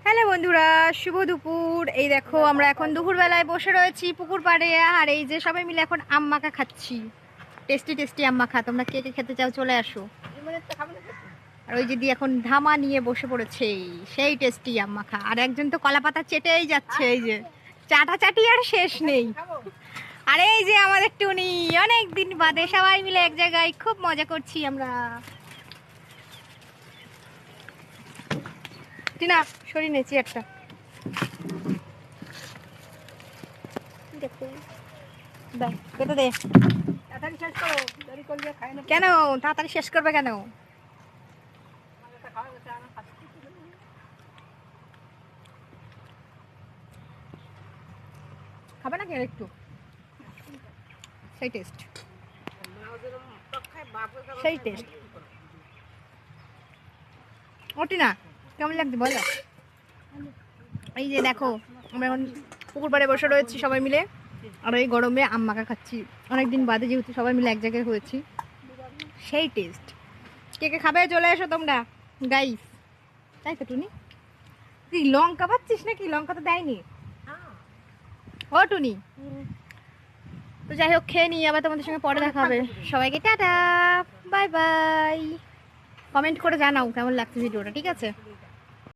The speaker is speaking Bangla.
হ্যালো বন্ধুরা, শুভ দুপুর। এই দেখো আমরা এখন দুপুরবেলায় বসে রয়েছি পুকুর পাড়ে, আর এই যে সবাই মিলে এখন আম মাখা খাচ্ছি। টেস্টি টেস্টি আম মাখা। তোমরা কে কে খেতে চাও চলে আসো। আর ওই দিদি এখন ধামা নিয়ে বসে পড়েছে, সেই টেস্টি আম মাখা। আর একজন তো কলা পাতা চেটেই যাচ্ছে, এই যে চাটাচাটি আর শেষ নেই। আর এই যে আমাদের টুনি, অনেক দিন বাদে সবাই মিলে এক জায়গায় খুব মজা করছি আমরা। টিনা সরি নেছি একটা কেটে দে। কেন তাড়াতাড়ি শেষ করবে কেন? খাবে নাকি একটু? সেই টেস্ট, সেই টেস্ট। ওটি না কেমন লাগছে বলো? এই যে দেখো আমরা এখন পুকুর পাড়ে বসে রয়েছি সবাই মিলে, আর এই গরমে আম মাখা খাচ্ছি। অনেকদিন বাদে যেহেতু সবাই মিলে এক জায়গায় হয়েছি, সেই টেস্ট। কে কে খাবে চলে এসো তোমরা গাইস। তাই তো টুনি, তুই লঙ্কা পাচ্ছিস নাকি? লঙ্কা তো দেয়নি ও টুনি। তো যাই হোক, খেয়ে নিই, আবার তোমাদের সঙ্গে পরে দেখা হবে। সবাইকে টাটা, বাই বাই। কমেন্ট করে জানাও কেমন লাগছে ভিডিওটা, ঠিক আছে?